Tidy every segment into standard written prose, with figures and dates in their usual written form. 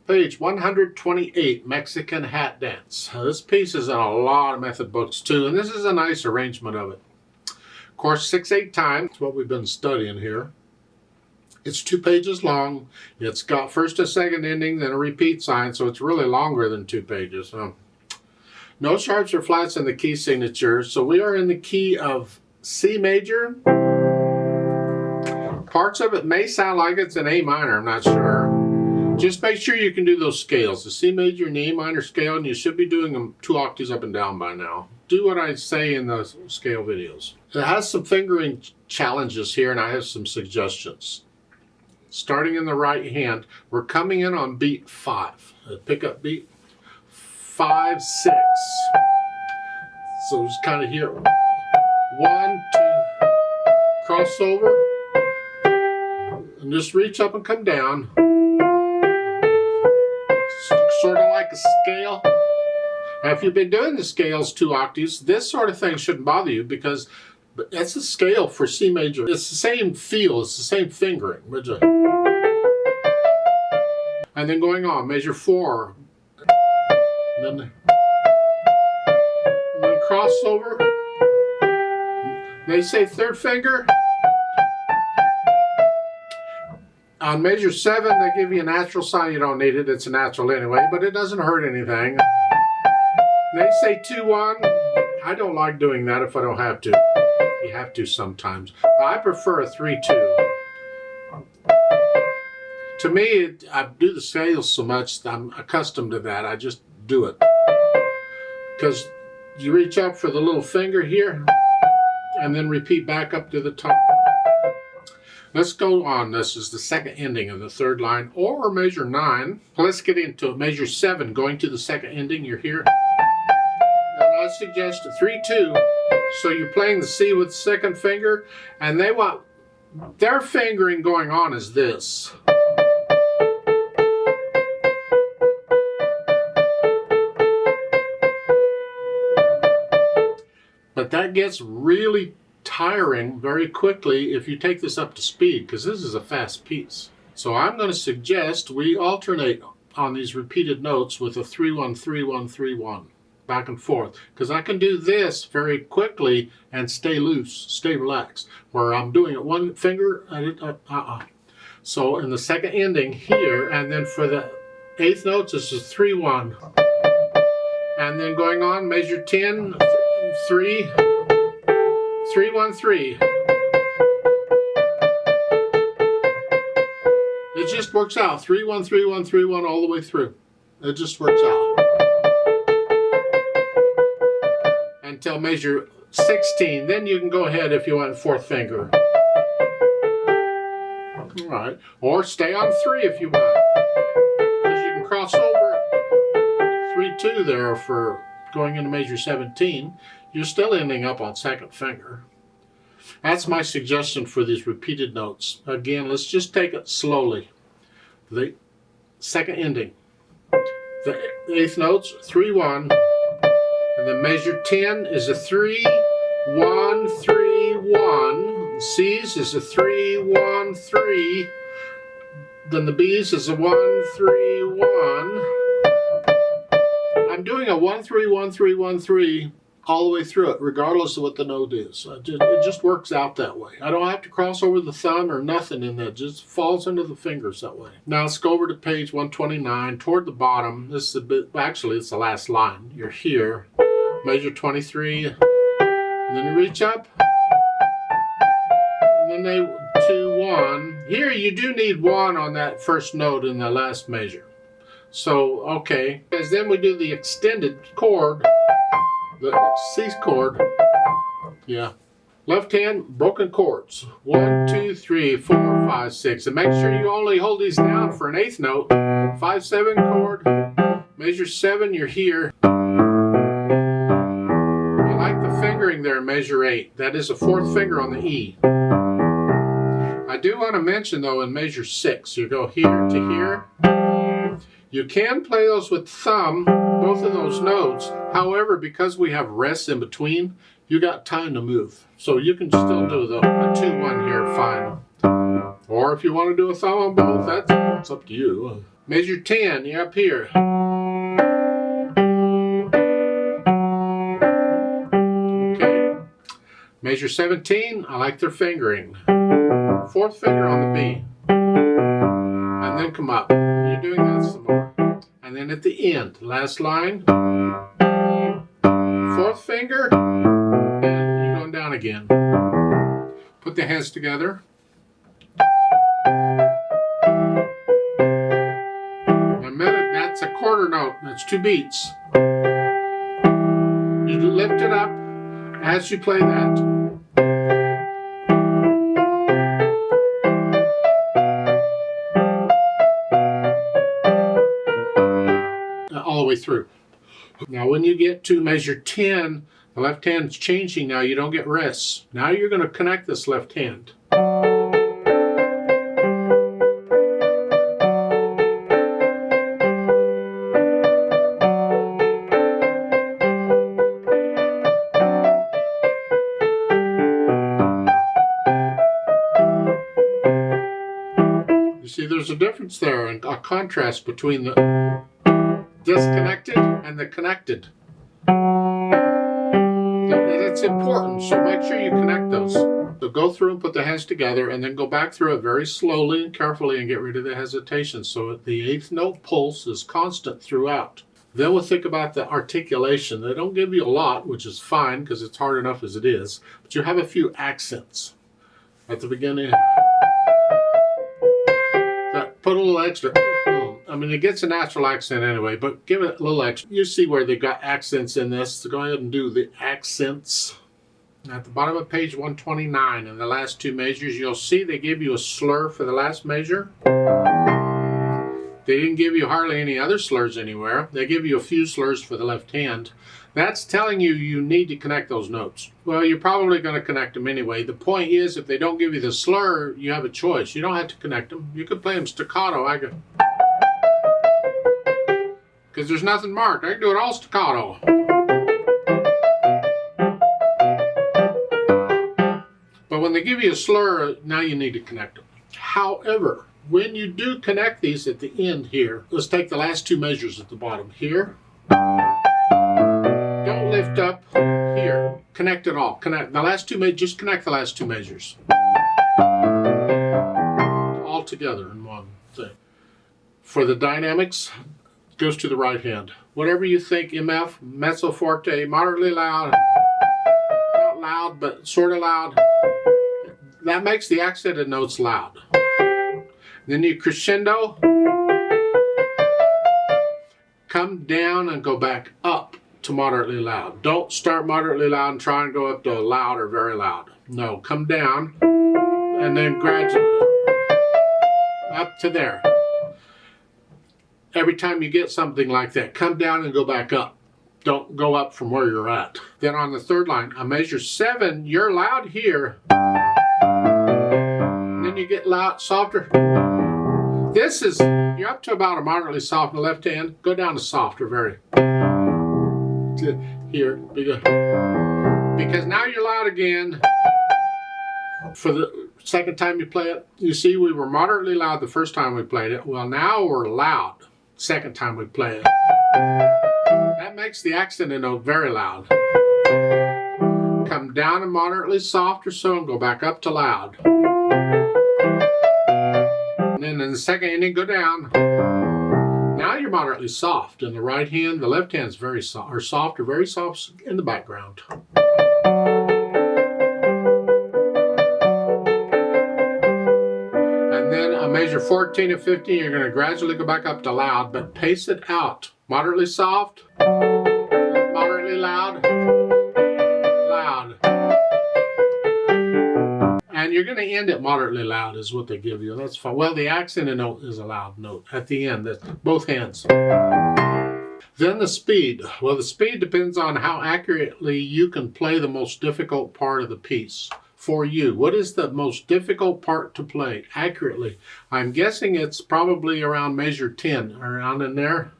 Page 128, Mexican Hat Dance. This piece is in a lot of method books too, and this is a nice arrangement of it. Of course, 6/8 time, that's what we've been studying here. It's 2 pages long. It's got first a second ending, then a repeat sign, so it's really longer than 2 pages. No sharps or flats in the key signature, so we are in the key of C major. Parts of it may sound like it's an A minor, I'm not sure. Just make sure you can do those scales, the C major and the A minor scale, and you should be doing them 2 octaves up and down by now. Do what I say in the scale videos. It has some fingering challenges here, and I have some suggestions. Starting in the right hand, we're coming in on beat 5. Pick up beat 5, 6. So just kind of here. 1, 2, cross over, and just reach up and come down. Sort of like a scale. Now, if you've been doing the scales 2 octaves, this sort of thing shouldn't bother you because it's a scale for C major. It's the same feel, it's the same fingering. And then going on, measure 4. And then cross over. They say 3rd finger. On measure 7, they give you a natural sign. You don't need it. It's a natural anyway, but it doesn't hurt anything. They say 2-1. I don't like doing that if I don't have to. You have to sometimes. I prefer a 3-2. To me, I do the scales so much that I'm accustomed to that. I just do it. Because you reach up for the little finger here and then repeat back up to the top. Let's go on. This is the second ending of the 3rd line, or measure 9. Let's get into it. Measure 7, going to the second ending. You're here. And I suggest a 3-2. So you're playing the C with the 2nd finger, and they want their fingering going on is this. But that gets really tiring very quickly if you take this up to speed, because this is a fast piece. So I'm going to suggest we alternate on these repeated notes with a 3-1, 3-1, 3-1, back and forth, because I can do this very quickly and stay loose, stay relaxed, where I'm doing it 1 finger. So in the second ending here, and then for the 8th notes, this is 3-1, and then going on measure 10, 3, 3-1, 3. It just works out. 3-1, 3-1, 3-1 all the way through. It just works out. Until measure 16. Then you can go ahead if you want 4th finger. All right. Or stay on 3 if you want. Because you can cross over 3-2 there for going into measure 17. You're still ending up on 2nd finger. That's my suggestion for these repeated notes. Again, let's just take it slowly. The second ending. The 8th notes, 3-1. And then measure 10 is a 3-1, 3-1. C's is a 3-1, 3. Then the B's is a 1-3-1. I'm doing a 1-3-1, 3-1, 3 all the way through it, regardless of what the note is. It just works out that way. I don't have to cross over the thumb or nothing in that. It just falls into the fingers that way. Now let's go over to page 129, toward the bottom. This is a bit, actually it's the last line. You're here, measure 23, and then you reach up, and then they 2-1. Here you do need 1 on that first note in the last measure. So, okay, because then we do the extended chord, the C chord. Yeah. Left hand, broken chords. 1, 2, 3, 4, 5, 6. And make sure you only hold these down for an 8th note. 5-7 chord. Measure 7, you're here. I like the fingering there in measure 8. That is a 4th finger on the E. I do want to mention though in measure 6, you go here to here. You can play those with thumb, both of those notes. However, because we have rests in between, you got time to move. So you can still do a 2-1 here fine. Or if you want to do a thumb on both, It's up to you. Measure 10, you're up here. Okay. Measure 17, I like their fingering. Fourth finger on the B. And then come up. You're doing that some more. And then at the end, last line, fourth finger, and you're going down again. Put the hands together. A minute, that's a quarter note. That's 2 beats. You lift it up as you play that. All the way through. Now when you get to measure 10, the left hand's changing now, you don't get rests. Now you're going to connect this left hand. You see there's a difference there, and a contrast between the disconnected and the connected. It's important, so make sure you connect those. So go through and put the hands together and then go back through it very slowly and carefully and get rid of the hesitation so the 8th note pulse is constant throughout. Then we'll think about the articulation. They don't give you a lot, which is fine because it's hard enough as it is, but you have a few accents at the beginning. Put a little extra. I mean, it gets a natural accent anyway, but give it a little extra. You see where they've got accents in this, so go ahead and do the accents. At the bottom of page 129, in the last 2 measures, you'll see they give you a slur for the last measure. They didn't give you hardly any other slurs anywhere. They give you a few slurs for the left hand. That's telling you you need to connect those notes. Well, you're probably going to connect them anyway. The point is, if they don't give you the slur, you have a choice. You don't have to connect them. You could play them staccato. Because there's nothing marked. I can do it all staccato. But when they give you a slur, now you need to connect them. However, when you do connect these at the end here, let's take the last 2 measures at the bottom here. Don't lift up here. Connect it all. Connect the last 2 measures. Just connect the last 2 measures. All together in one thing. For the dynamics, goes to the right hand. Whatever you think, MF, mezzo forte, moderately loud, not loud, but sort of loud. That makes the accented notes loud. Then you crescendo, come down and go back up to moderately loud. Don't start moderately loud and try and go up to loud or very loud. No, come down and then gradually up to there. Every time you get something like that, come down and go back up. Don't go up from where you're at. Then on the 3rd line, I measure 7, you're loud here. And then you get loud, softer. This is, you're up to about a moderately soft in the left hand. Go down to softer, very. Here, because now you're loud again. For the 2nd time you play it, you see we were moderately loud the first time we played it. Well, now we're loud. 2nd time we play it. That makes the accented note very loud. Come down and moderately soft or so and go back up to loud. And then in the 2nd ending, go down. Now you're moderately soft in the right hand. The left hand's very soft, or soft or very soft in the background. And then a measure 14 and 15, you're going to gradually go back up to loud, but pace it out. Moderately soft, moderately loud, loud. And you're going to end it moderately loud is what they give you. That's fine. Well, the accented note is a loud note at the end. That's both hands. Then the speed. Well, the speed depends on how accurately you can play the most difficult part of the piece. For you, what is the most difficult part to play accurately? I'm guessing it's probably around measure 10, around in there.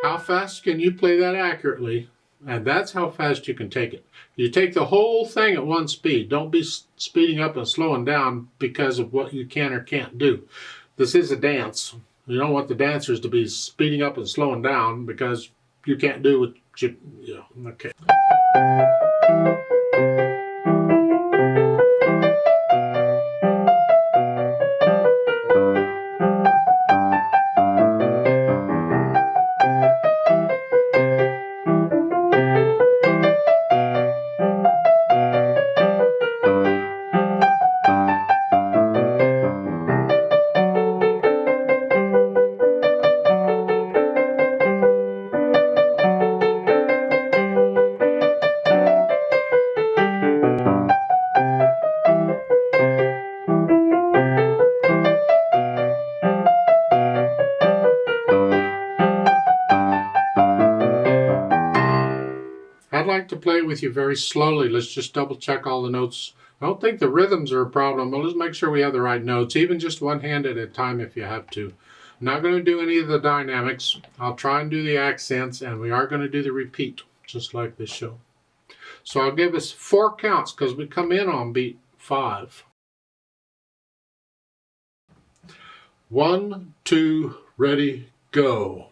How fast can you play that accurately? And that's how fast you can take it. You take the whole thing at one speed. Don't be speeding up and slowing down because of what you can or can't do. This is a dance. You don't want the dancers to be speeding up and slowing down because you can't do what you know. Okay. I'd like to play with you very slowly. Let's just double check all the notes. I don't think the rhythms are a problem, but let's make sure we have the right notes, even just one hand at a time if you have to. I'm not going to do any of the dynamics. I'll try and do the accents, and we are going to do the repeat, just like this show. So I'll give us 4 counts because we come in on beat 5. 1, 2, ready, go.